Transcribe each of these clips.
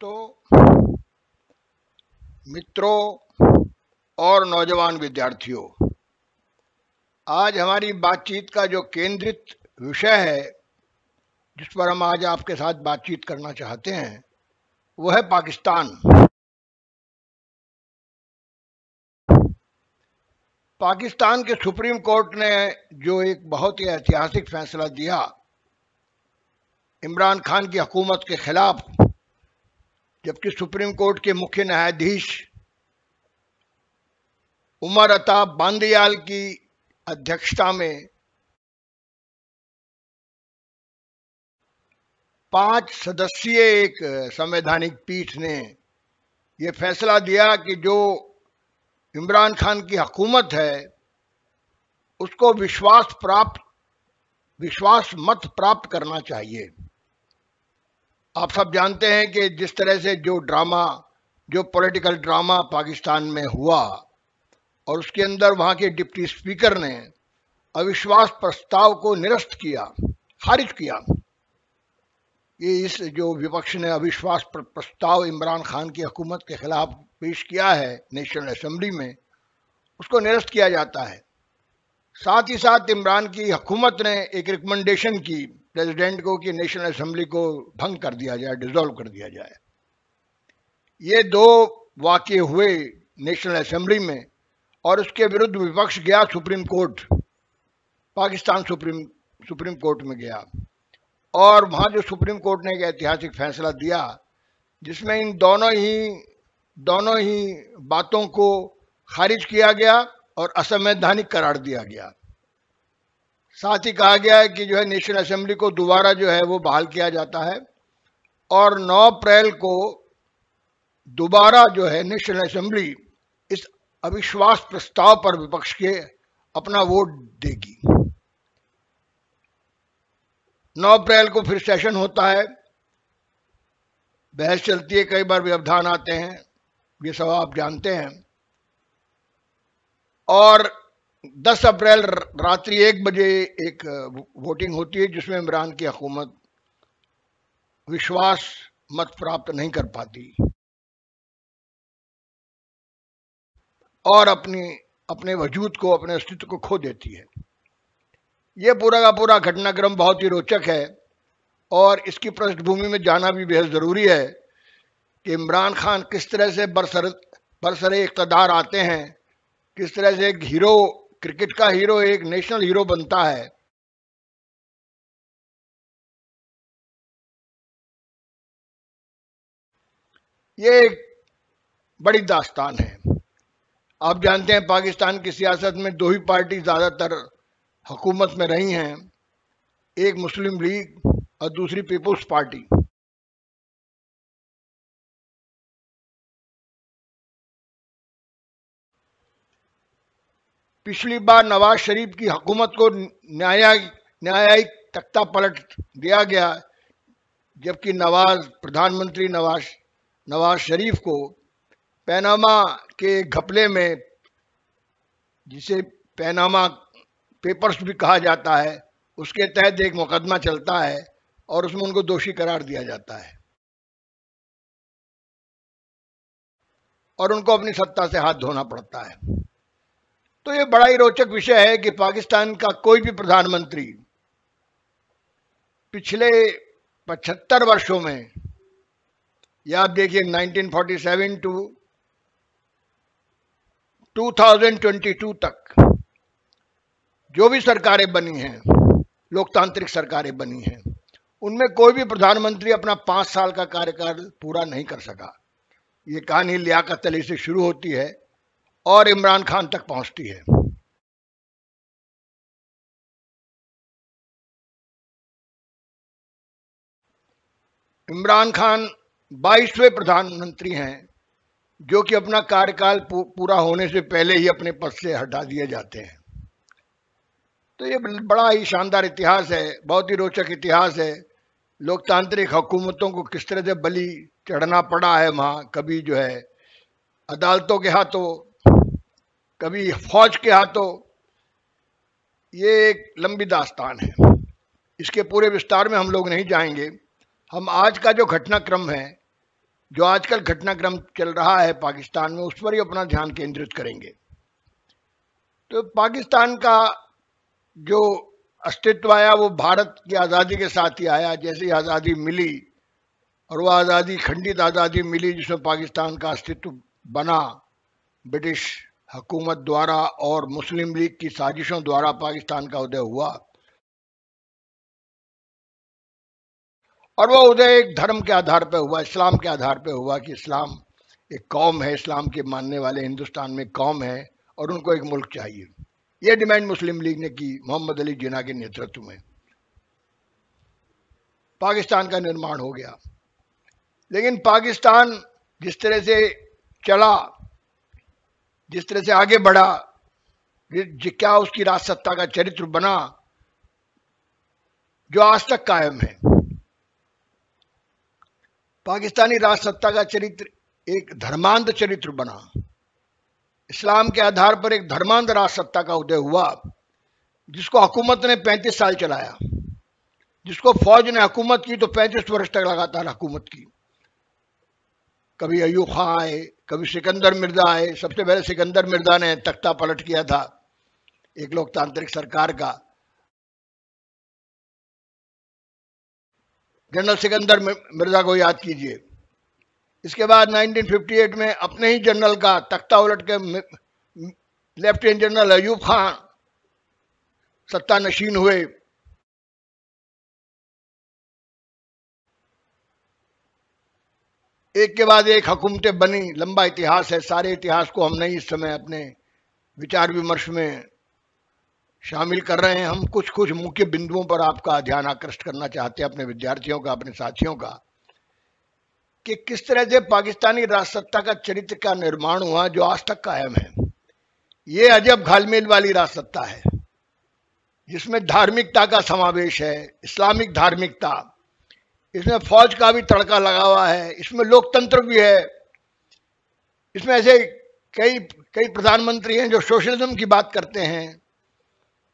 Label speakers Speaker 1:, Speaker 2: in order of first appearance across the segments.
Speaker 1: दोस्तों, मित्रों और नौजवान विद्यार्थियों, आज हमारी बातचीत का जो केंद्रित विषय है जिस पर हम आज आपके साथ बातचीत करना चाहते हैं वो है पाकिस्तान। पाकिस्तान के सुप्रीम कोर्ट ने जो एक बहुत ही ऐतिहासिक फैसला दिया इमरान खान की हुकूमत के खिलाफ, जबकि सुप्रीम कोर्ट के मुख्य न्यायाधीश उमर अता बांदियाल की अध्यक्षता में 5 सदस्यीय एक संवैधानिक पीठ ने यह फैसला दिया कि जो इमरान खान की हुकूमत है उसको विश्वास मत प्राप्त करना चाहिए। आप सब जानते हैं कि जिस तरह से जो पॉलिटिकल ड्रामा पाकिस्तान में हुआ और उसके अंदर वहां के डिप्टी स्पीकर ने अविश्वास प्रस्ताव को निरस्त किया, खारिज किया। इस जो विपक्ष ने अविश्वास प्रस्ताव इमरान खान की हुकूमत के खिलाफ पेश किया है नेशनल असेंबली में, उसको निरस्त किया जाता है। साथ ही साथ इमरान की हुकूमत ने एक रिकमेंडेशन की प्रेसिडेंट को कि नेशनल असेंबली को भंग कर दिया जाए, डिसॉल्व कर दिया जाए। ये दो वाक़ये हुए नेशनल असेंबली में और उसके विरुद्ध विपक्ष गया supreme court, Pakistan supreme court में गया और वहां जो सुप्रीम कोर्ट ने एक ऐतिहासिक फैसला दिया जिसमें इन दोनों ही बातों को खारिज किया गया और असंवैधानिक करार दिया गया। साथ ही कहा गया है कि जो है नेशनल असेंबली को दोबारा जो है वो बहाल किया जाता है और 9 अप्रैल को दोबारा जो है नेशनल असेंबली इस अविश्वास प्रस्ताव पर विपक्ष के अपना वोट देगी। 9 अप्रैल को फिर सेशन होता है, बहस चलती है, कई बार व्यवधान आते हैं, ये सब आप जानते हैं। और 10 अप्रैल रात्रि 1 बजे एक वोटिंग होती है जिसमें इमरान की हुकूमत विश्वास मत प्राप्त नहीं कर पाती और अपने वजूद को, अपने अस्तित्व को खो देती है। ये पूरा का पूरा घटनाक्रम बहुत ही रोचक है और इसकी पृष्ठभूमि में जाना भी बेहद ज़रूरी है कि इमरान खान किस तरह से बरसरे इक़्तिदार आते हैं, किस तरह से एक हीरो, क्रिकेट का हीरो एक नेशनल हीरो बनता है। ये एक बड़ी दास्तान है। आप जानते हैं पाकिस्तान की सियासत में 2 ही पार्टी ज़्यादातर हुकूमत में रही हैं, एक मुस्लिम लीग और दूसरी पीपुल्स पार्टी। पिछली बार नवाज शरीफ की हुकूमत को न्यायिक तख्ता पलट दिया गया, जबकि प्रधानमंत्री नवाज शरीफ को पैनामा के घपले में, जिसे पैनामा पेपर्स भी कहा जाता है, उसके तहत एक मुकदमा चलता है और उसमें उनको दोषी करार दिया जाता है और उनको अपनी सत्ता से हाथ धोना पड़ता है। तो ये बड़ा ही रोचक विषय है कि पाकिस्तान का कोई भी प्रधानमंत्री पिछले 75 वर्षों में, या आप देखिए 1947 टू 2022 तक जो भी सरकारें बनी हैं, लोकतांत्रिक सरकारें बनी हैं, उनमें कोई भी प्रधानमंत्री अपना 5 साल का कार्यकाल पूरा नहीं कर सका। ये कहानी लियाकत अली से शुरू होती है और इमरान खान तक पहुंचती है। इमरान खान 22वें प्रधानमंत्री हैं जो कि अपना कार्यकाल पूरा होने से पहले ही अपने पद से हटा दिए जाते हैं। तो ये बड़ा ही शानदार इतिहास है, बहुत ही रोचक इतिहास है। लोकतांत्रिक हुकूमतों को किस तरह से बलि चढ़ना पड़ा है वहाँ, कभी जो है अदालतों के हाथों, कभी फौज के हाथों। ये एक लंबी दास्तान है, इसके पूरे विस्तार में हम लोग नहीं जाएंगे। हम आज का जो घटनाक्रम है जो आजकल घटनाक्रम चल रहा है पाकिस्तान में, उस पर ही अपना ध्यान केंद्रित करेंगे। तो पाकिस्तान का जो अस्तित्व आया वो भारत की आज़ादी के साथ ही आया। जैसे ही आज़ादी मिली, और वो आज़ादी खंडित आज़ादी मिली जिसमें पाकिस्तान का अस्तित्व बना, ब्रिटिश हुकूमत द्वारा और मुस्लिम लीग की साजिशों द्वारा पाकिस्तान का उदय हुआ। और वह उदय एक धर्म के आधार पर हुआ, इस्लाम के आधार पर हुआ कि इस्लाम एक कौम है, इस्लाम के मानने वाले हिंदुस्तान में कौम है और उनको एक मुल्क चाहिए। यह डिमांड मुस्लिम लीग ने की मोहम्मद अली जिन्ना के नेतृत्व में। पाकिस्तान का निर्माण हो गया। लेकिन पाकिस्तान जिस तरह से चला, जिस तरह से आगे बढ़ा, क्या उसकी राज सत्ता का चरित्र बना जो आज तक कायम है। पाकिस्तानी राज सत्ता का चरित्र एक धर्मांध चरित्र बना। इस्लाम के आधार पर एक धर्मांध राज सत्ता का उदय हुआ, जिसको हुकूमत ने 35 साल चलाया, जिसको फौज ने हुकूमत की तो 35 वर्ष तक लगातार हुकूमत की। कभी अयूब खां आए, कभी सिकंदर मिर्जा आए। सबसे पहले सिकंदर मिर्जा ने तख्ता पलट किया था एक लोकतांत्रिक सरकार का। जनरल सिकंदर मिर्जा को याद कीजिए। इसके बाद 1958 में अपने ही जनरल का तख्ता उलट के लेफ्टिनेंट जनरल अयूब खां सत्ता नशीन हुए। एक के बाद एक हुकूमतें बनी, लंबा इतिहास है। सारे इतिहास को हम नहीं इस समय अपने विचार विमर्श में शामिल कर रहे हैं। हम कुछ कुछ मुख्य बिंदुओं पर आपका ध्यान आकृष्ट करना चाहते हैं, अपने विद्यार्थियों का, अपने साथियों का, कि किस तरह से पाकिस्तानी राजसत्ता का चरित्र का निर्माण हुआ जो आज तक कायम है। ये अजब घालमेल वाली राजसत्ता है जिसमें धार्मिकता का समावेश है, इस्लामिक धार्मिकता, इसमें फौज का भी तड़का लगा हुआ है, इसमें लोकतंत्र भी है। इसमें ऐसे कई कई प्रधानमंत्री हैं जो सोशलिज्म की बात करते हैं,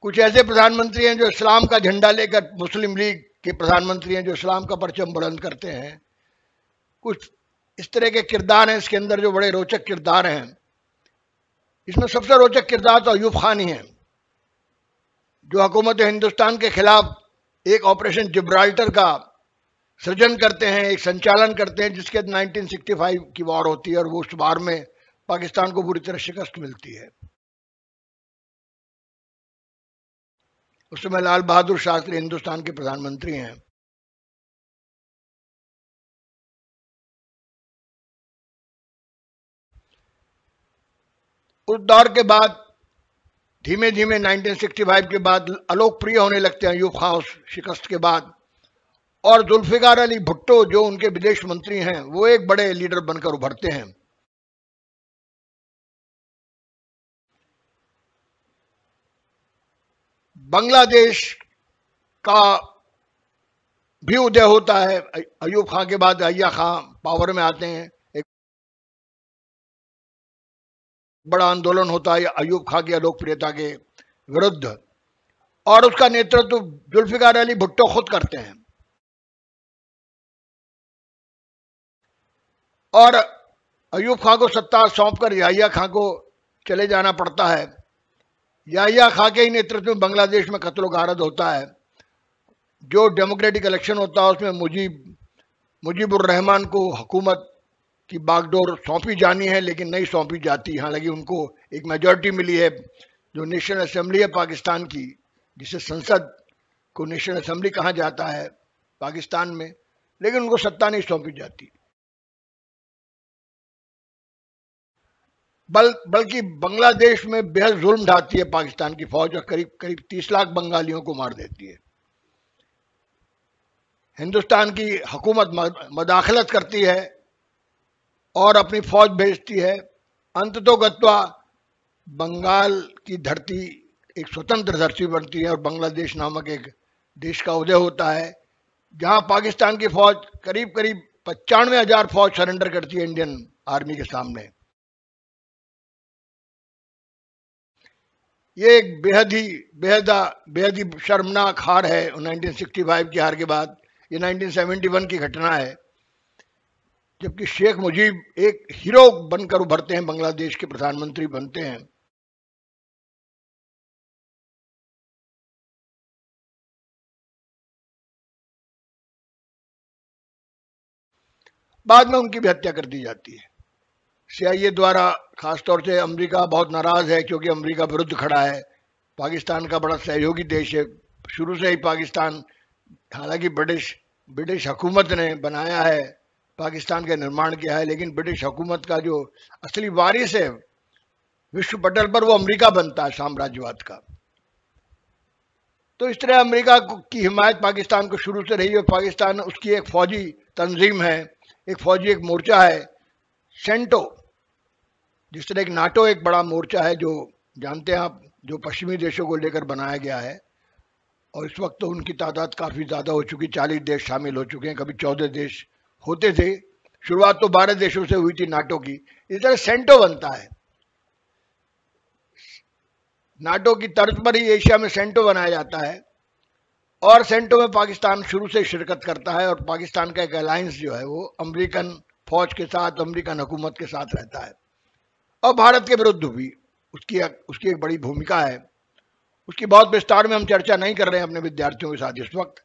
Speaker 1: कुछ ऐसे प्रधानमंत्री हैं जो इस्लाम का झंडा लेकर, मुस्लिम लीग के प्रधानमंत्री हैं जो इस्लाम का परचम बुलंद करते हैं। कुछ इस तरह के किरदार हैं इसके अंदर जो बड़े रोचक किरदार हैं। इसमें सबसे रोचक किरदार तो अयूब खान ही है, जो हुकूमत हिंदुस्तान के खिलाफ एक ऑपरेशन जिब्राल्टर का सृजन करते हैं, एक संचालन करते हैं, जिसके 1965 की वॉर होती है और वो उस वार में पाकिस्तान को बुरी तरह शिकस्त मिलती है। उस समय लाल बहादुर शास्त्री हिंदुस्तान के प्रधानमंत्री हैं। उस दौर के बाद धीमे धीमे 1965 के बाद अलोकप्रिय होने लगते हैं अयूब खान उस शिकस्त के बाद। और जुल्फिकार अली भुट्टो जो उनके विदेश मंत्री हैं, वो एक बड़े लीडर बनकर उभरते हैं। बांग्लादेश का भी उदय होता है। अयूब खान के बाद अय्या खान पावर में आते हैं। एक बड़ा आंदोलन होता है अयूब खान की अलोकप्रियता के विरुद्ध, और उसका नेतृत्व जुल्फिकार अली भुट्टो खुद करते हैं। और अयूब खान को सत्ता सौंपकर याहिया खान को चले जाना पड़ता है। याहिया खान के ही नेतृत्व में बांग्लादेश में कत्ल गारद होता है। जो डेमोक्रेटिक इलेक्शन होता है उसमें मुजीबुर रहमान को हुकूमत की बागडोर सौंपी जानी है, लेकिन नहीं सौंपी जाती। हालांकि उनको एक मेजॉरिटी मिली है जो नेशनल असेंबली है पाकिस्तान की, जिसे संसद को नेशनल असेंबली कहा जाता है पाकिस्तान में, लेकिन उनको सत्ता नहीं सौंपी जाती। बल्कि बांग्लादेश में बेहद जुल्म ढाती है पाकिस्तान की फौज और करीब करीब 30 लाख बंगालियों को मार देती है। हिंदुस्तान की हुकूमत मदाखलत करती है और अपनी फौज भेजती है। अंततोगत्वा बंगाल की धरती एक स्वतंत्र धरती बनती है और बांग्लादेश नामक एक देश का उदय होता है, जहां पाकिस्तान की फौज करीब करीब 95,000 फौज सरेंडर करती है इंडियन आर्मी के सामने। ये एक बेहद ही शर्मनाक हार है 1965 की हार के बाद। ये 1971 की घटना है। जबकि शेख मुजीब एक हीरो बनकर उभरते हैं, बांग्लादेश के प्रधानमंत्री बनते हैं। बाद में उनकी भी हत्या कर दी जाती है CIA द्वारा। खासतौर से अमेरिका बहुत नाराज है क्योंकि अमेरिका विरुद्ध खड़ा है, पाकिस्तान का बड़ा सहयोगी देश है शुरू से ही पाकिस्तान। हालांकि ब्रिटिश हुकूमत ने बनाया है, पाकिस्तान का निर्माण किया है, लेकिन ब्रिटिश हुकूमत का जो असली वारिस है विश्व पटल पर वो अमेरिका बनता है, साम्राज्यवाद का। तो इस तरह अमेरिका की हिमायत पाकिस्तान को शुरू से रही, और पाकिस्तान उसकी एक फौजी तंजीम है, एक मोर्चा है सेंटो। जिस तरह एक नाटो एक बड़ा मोर्चा है जो जानते हैं आप, जो पश्चिमी देशों को लेकर बनाया गया है, और इस वक्त तो उनकी तादाद काफ़ी ज़्यादा हो चुकी, 40 देश शामिल हो चुके हैं, कभी 14 देश होते थे। शुरुआत तो 12 देशों से हुई थी नाटो की। इस तरह सेंटो बनता है, नाटो की तर्ज पर ही एशिया में सेंटो बनाया जाता है, और सेंटो में पाकिस्तान शुरू से शिरकत करता है, और पाकिस्तान का एक अलायंस जो है वो अमेरिकन फौज के साथ, अमेरिकन हुकूमत के साथ रहता है, और भारत के विरुद्ध भी उसकी एक बड़ी भूमिका है। उसकी बहुत विस्तार में हम चर्चा नहीं कर रहे हैं अपने विद्यार्थियों के साथ इस वक्त।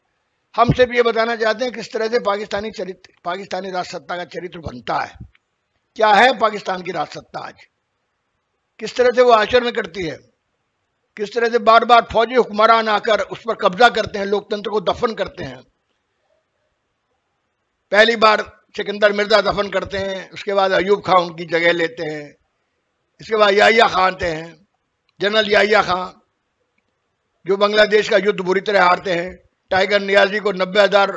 Speaker 1: हम सिर्फ ये बताना चाहते हैं किस तरह से पाकिस्तानी राजसत्ता का चरित्र बनता है, क्या है पाकिस्तान की राजसत्ता आज, किस तरह से वो आचरण करती है, किस तरह से बार बार फौजी हुक्मरान आकर उस पर कब्जा करते हैं, लोकतंत्र को दफन करते हैं। पहली बार सिकंदर मिर्जा दफन करते हैं, उसके बाद अयूब खान उनकी जगह लेते हैं, इसके बाद याहिया खान आते हैं, जनरल याहिया खान जो बांग्लादेश का युद्ध बुरी तरह हारते हैं। टाइगर नियाजी को 90,000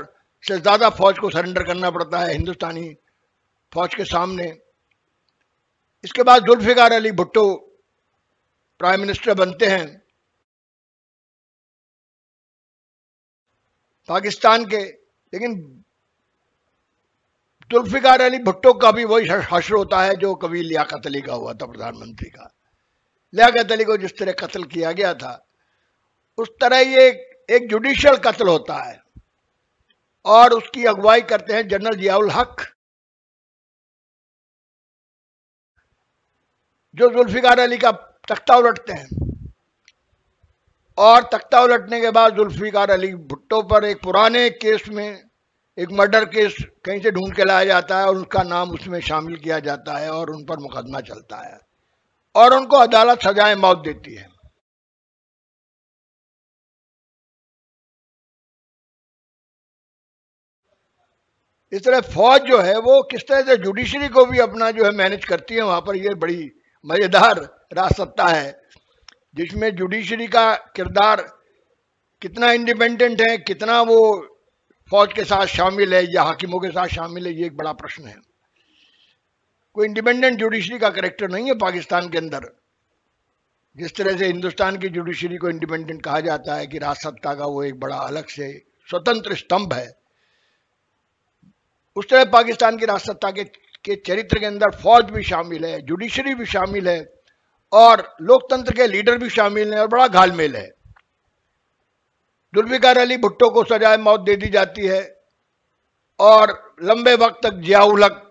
Speaker 1: से ज़्यादा फौज को सरेंडर करना पड़ता है हिंदुस्तानी फौज के सामने। इसके बाद जुल्फिकार अली भुट्टो प्राइम मिनिस्टर बनते हैं पाकिस्तान के, लेकिन जुल्फिकार अली भुट्टो का भी वही हश्र होता है जो कभी लियाकत अली का हुआ था, प्रधानमंत्री का। लियाकत अली को जिस तरह कत्ल किया गया था उस तरह ये एक जुडिशियल कत्ल होता है, और उसकी अगुवाई करते हैं जनरल जियाउल हक, जो जुल्फिकार अली का तख्ता उलटते हैं। और तख्ता उलटने के बाद जुल्फिकार अली भुट्टो पर एक पुराने केस में, एक मर्डर केस कहीं से ढूंढ के लाया जाता है, और उनका नाम उसमें शामिल किया जाता है, और उन पर मुकदमा चलता है, और उनको अदालत सजाए मौत देती है। इस तरह फौज जो है वो किस तरह से जुडिशरी को भी अपना जो है मैनेज करती है, वहां पर ये बड़ी मजेदार राजसत्ता है जिसमें जुडिशरी का किरदार कितना इंडिपेंडेंट है, कितना वो फौज के साथ शामिल है या हाकिमों के साथ शामिल है, ये एक बड़ा प्रश्न है। कोई इंडिपेंडेंट जुडिशरी का कैरेक्टर नहीं है पाकिस्तान के अंदर, जिस तरह से हिंदुस्तान की जुडिशरी को इंडिपेंडेंट कहा जाता है कि राजसत्ता का वो एक बड़ा अलग से स्वतंत्र स्तंभ है। उस तरह पाकिस्तान की राजसत्ता के चरित्र के अंदर फौज भी शामिल है, जुडिशरी भी शामिल है, और लोकतंत्र के लीडर भी शामिल हैं, और बड़ा घालमेल है। जुल्फिकार अली भुट्टो को सजाए मौत दे दी जाती है, और लंबे वक्त तक जियाउल हक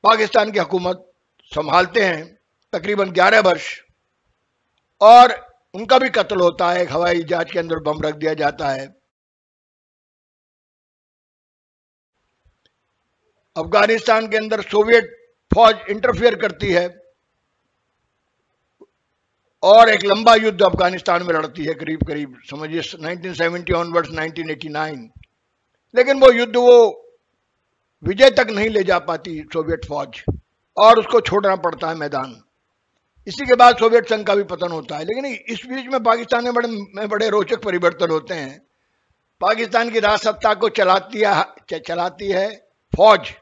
Speaker 1: पाकिस्तान की हुकूमत संभालते हैं, तकरीबन 11 वर्ष, और उनका भी कत्ल होता है, एक हवाई जहाज के अंदर बम रख दिया जाता है। अफगानिस्तान के अंदर सोवियत फौज इंटरफेयर करती है, और एक लंबा युद्ध अफगानिस्तान में लड़ती है, करीब करीब समझिए 1970 ऑनवर्ड्स 1989। लेकिन वो युद्ध वो विजय तक नहीं ले जा पाती सोवियत फौज, और उसको छोड़ना पड़ता है मैदान। इसी के बाद सोवियत संघ का भी पतन होता है। लेकिन इस बीच में पाकिस्तान में बड़े रोचक परिवर्तन होते हैं। पाकिस्तान की राजसत्ता को चलाती है फौज,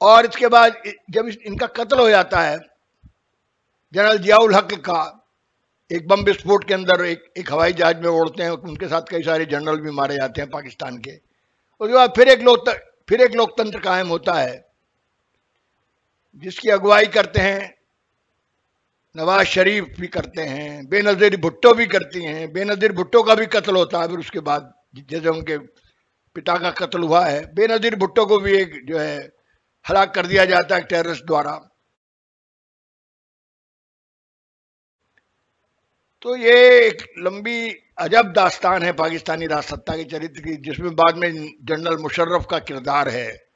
Speaker 1: और इसके बाद जब इनका कत्ल हो जाता है जनरल जियाउल हक का, एक बम विस्फोट के अंदर एक हवाई जहाज में उड़ते हैं, उनके साथ कई सारे जनरल भी मारे जाते हैं पाकिस्तान के। उसके बाद फिर एक लोकतंत्र कायम होता है जिसकी अगुवाई करते हैं नवाज शरीफ भी करते हैं, बेनज़ीर भुट्टो भी करती हैं। बेनज़ीर भुट्टो का भी कत्ल होता है फिर उसके बाद, जैसे उनके पिता का कत्ल हुआ है, बेनजीर भुट्टो को भी एक जो है हलाक कर दिया जाता है टेररिस्ट द्वारा। तो ये एक लंबी अजब दास्तान है पाकिस्तानी राजसत्ता के चरित्र की, जिसमें बाद में जनरल मुशर्रफ का किरदार है।